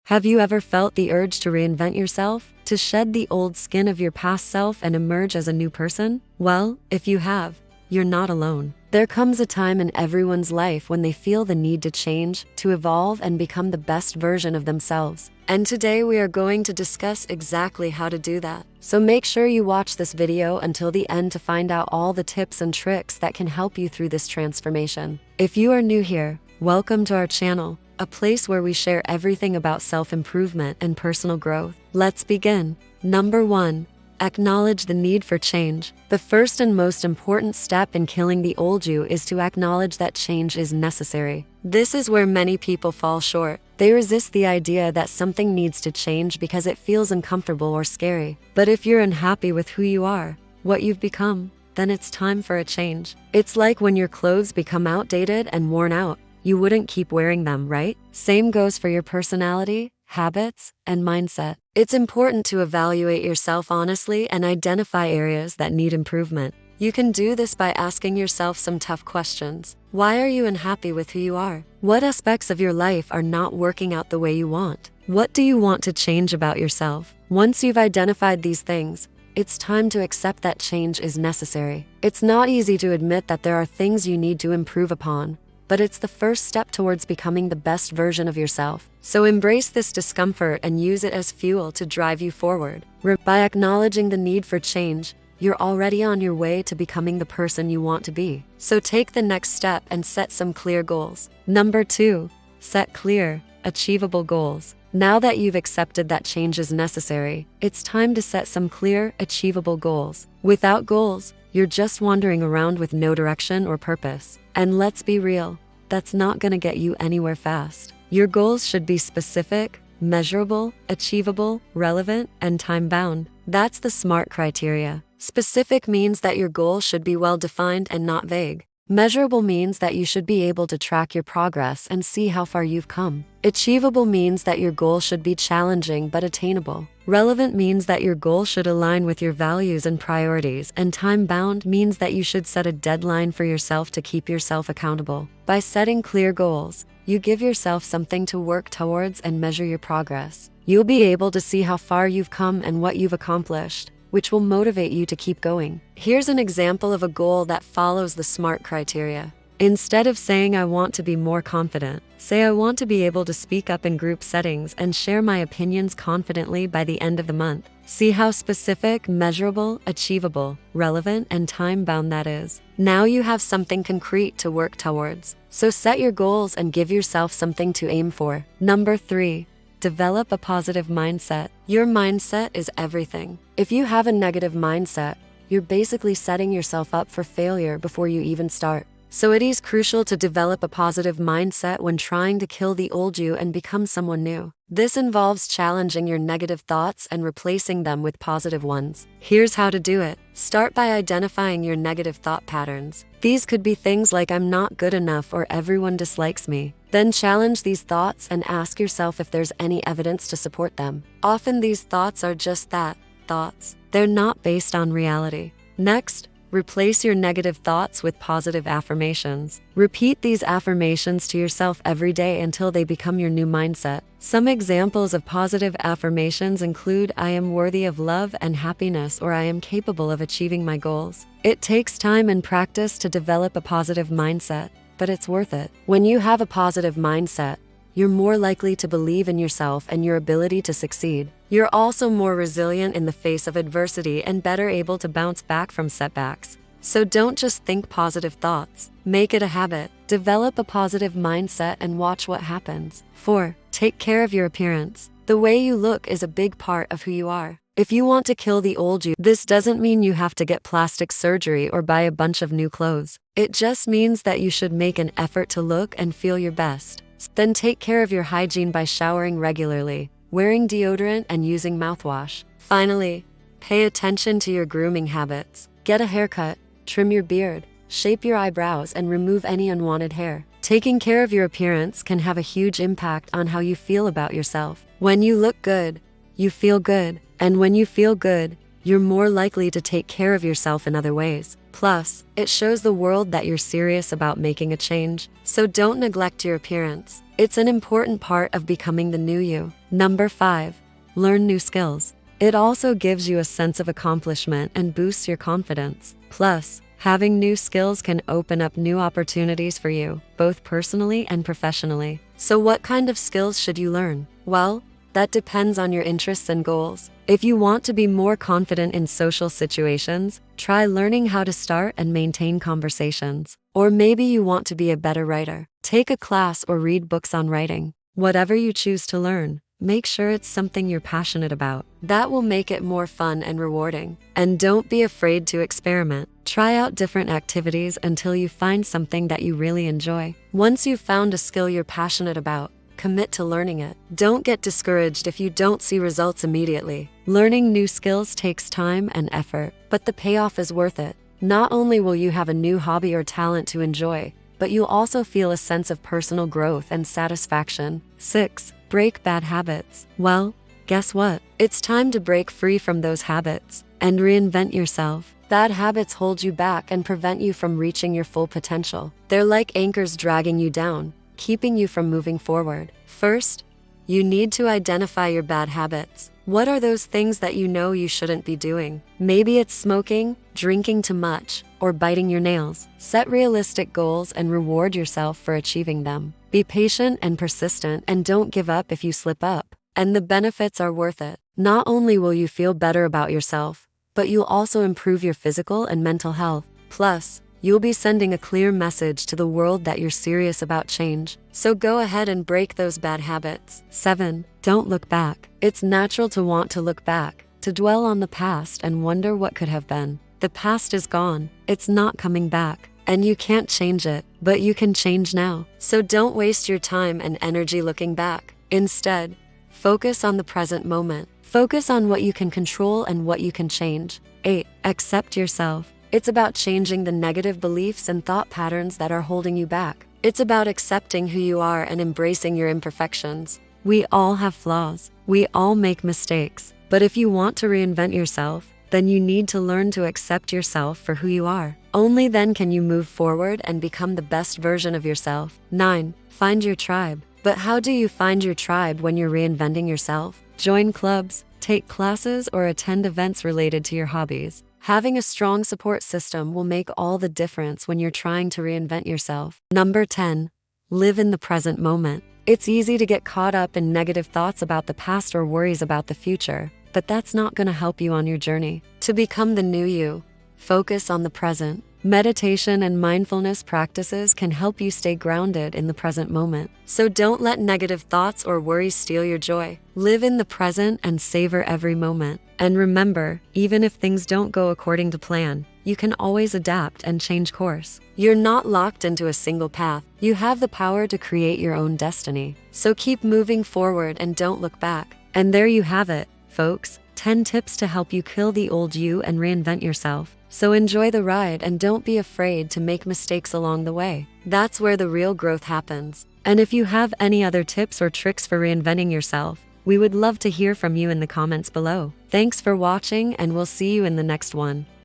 Have you ever felt the urge to reinvent yourself, to shed the old skin of your past self and emerge as a new person? Well, if you have, you're not alone. There comes a time in everyone's life when they feel the need to change, to evolve, and become the best version of themselves. And today we are going to discuss exactly how to do that. So make sure you watch this video until the end to find out all the tips and tricks that can help you through this transformation. If you are new here, welcome to our channel, a place where we share everything about self-improvement and personal growth. Let's begin. Number 1. Acknowledge the need for change. The first and most important step in killing the old you is to acknowledge that change is necessary. This is where many people fall short. They resist the idea that something needs to change because it feels uncomfortable or scary. But if you're unhappy with who you are, what you've become, then it's time for a change. It's like when your clothes become outdated and worn out. You wouldn't keep wearing them, right? Same goes for your personality, habits, and mindset. It's important to evaluate yourself honestly and identify areas that need improvement. You can do this by asking yourself some tough questions. Why are you unhappy with who you are? What aspects of your life are not working out the way you want? What do you want to change about yourself? Once you've identified these things, it's time to accept that change is necessary. It's not easy to admit that there are things you need to improve upon, but it's the first step towards becoming the best version of yourself. So embrace this discomfort and use it as fuel to drive you forward. By acknowledging the need for change, you're already on your way to becoming the person you want to be. So take the next step and set some clear goals. Number 2, set clear, achievable goals. Now that you've accepted that change is necessary, it's time to set some clear, achievable goals. Without goals, you're just wandering around with no direction or purpose. And let's be real, that's not gonna get you anywhere fast. Your goals should be specific, measurable, achievable, relevant, and time-bound. That's the SMART criteria. Specific means that your goal should be well-defined and not vague. Measurable means that you should be able to track your progress and see how far you've come. Achievable means that your goal should be challenging but attainable. Relevant means that your goal should align with your values and priorities, and time-bound means that you should set a deadline for yourself to keep yourself accountable. By setting clear goals, you give yourself something to work towards and measure your progress. You'll be able to see how far you've come and what you've accomplished, which will motivate you to keep going. Here's an example of a goal that follows the SMART criteria. Instead of saying I want to be more confident, say I want to be able to speak up in group settings and share my opinions confidently by the end of the month. See how specific, measurable, achievable, relevant, and time-bound that is. Now you have something concrete to work towards. So set your goals and give yourself something to aim for. Number 3. Develop a positive mindset. Your mindset is everything. If you have a negative mindset, you're basically setting yourself up for failure before you even start. So it is crucial to develop a positive mindset when trying to kill the old you and become someone new. This involves challenging your negative thoughts and replacing them with positive ones. Here's how to do it. Start by identifying your negative thought patterns. These could be things like I'm not good enough or everyone dislikes me. Then challenge these thoughts and ask yourself if there's any evidence to support them. Often these thoughts are just that, thoughts. They're not based on reality. Next, replace your negative thoughts with positive affirmations. Repeat these affirmations to yourself every day until they become your new mindset. Some examples of positive affirmations include I am worthy of love and happiness, or I am capable of achieving my goals. It takes time and practice to develop a positive mindset, but it's worth it. When you have a positive mindset, you're more likely to believe in yourself and your ability to succeed. You're also more resilient in the face of adversity and better able to bounce back from setbacks. So don't just think positive thoughts. Make it a habit. Develop a positive mindset and watch what happens. 4. Take care of your appearance. The way you look is a big part of who you are. If you want to kill the old you, this doesn't mean you have to get plastic surgery or buy a bunch of new clothes. It just means that you should make an effort to look and feel your best. Then take care of your hygiene by showering regularly, wearing deodorant, and using mouthwash. Finally, pay attention to your grooming habits. Get a haircut, trim your beard, shape your eyebrows, and remove any unwanted hair. Taking care of your appearance can have a huge impact on how you feel about yourself. When you look good, you feel good. And when you feel good, you're more likely to take care of yourself in other ways. Plus, it shows the world that you're serious about making a change. So don't neglect your appearance. It's an important part of becoming the new you. Number 5. Learn new skills. It also gives you a sense of accomplishment and boosts your confidence. Plus, having new skills can open up new opportunities for you, both personally and professionally. So what kind of skills should you learn? Well, that depends on your interests and goals. If you want to be more confident in social situations, try learning how to start and maintain conversations. Or maybe you want to be a better writer. Take a class or read books on writing. Whatever you choose to learn, make sure it's something you're passionate about. That will make it more fun and rewarding. And don't be afraid to experiment. Try out different activities until you find something that you really enjoy. Once you've found a skill you're passionate about, commit to learning it. Don't get discouraged if you don't see results immediately. Learning new skills takes time and effort, but the payoff is worth it. Not only will you have a new hobby or talent to enjoy, but you'll also feel a sense of personal growth and satisfaction. 6. Break bad habits. Well, guess what? It's time to break free from those habits and reinvent yourself. Bad habits hold you back and prevent you from reaching your full potential. They're like anchors dragging you down, keeping you from moving forward. First, you need to identify your bad habits. What are those things that you know you shouldn't be doing? Maybe it's smoking, drinking too much, or biting your nails. Set realistic goals and reward yourself for achieving them. Be patient and persistent, and don't give up if you slip up. And the benefits are worth it. Not only will you feel better about yourself, but you'll also improve your physical and mental health. Plus, you'll be sending a clear message to the world that you're serious about change. So go ahead and break those bad habits. 7. Don't look back. It's natural to want to look back, to dwell on the past and wonder what could have been. The past is gone. It's not coming back. And you can't change it, but you can change now. So don't waste your time and energy looking back. Instead, focus on the present moment. Focus on what you can control and what you can change. 8. Accept yourself. It's about changing the negative beliefs and thought patterns that are holding you back. It's about accepting who you are and embracing your imperfections. We all have flaws. We all make mistakes. But if you want to reinvent yourself, then you need to learn to accept yourself for who you are. Only then can you move forward and become the best version of yourself. 9. Find your tribe. But how do you find your tribe when you're reinventing yourself? Join clubs, take classes, or attend events related to your hobbies. Having a strong support system will make all the difference when you're trying to reinvent yourself. Number 10. Live in the present moment. It's easy to get caught up in negative thoughts about the past or worries about the future, but that's not going to help you on your journey. To become the new you, focus on the present. Meditation and mindfulness practices can help you stay grounded in the present moment. So don't let negative thoughts or worries steal your joy. Live in the present and savor every moment. And remember, even if things don't go according to plan, you can always adapt and change course. You're not locked into a single path. You have the power to create your own destiny. So keep moving forward and don't look back. And there you have it, folks. 10 tips to help you kill the old you and reinvent yourself. So enjoy the ride and don't be afraid to make mistakes along the way. That's where the real growth happens. And if you have any other tips or tricks for reinventing yourself, we would love to hear from you in the comments below. Thanks for watching, and we'll see you in the next one.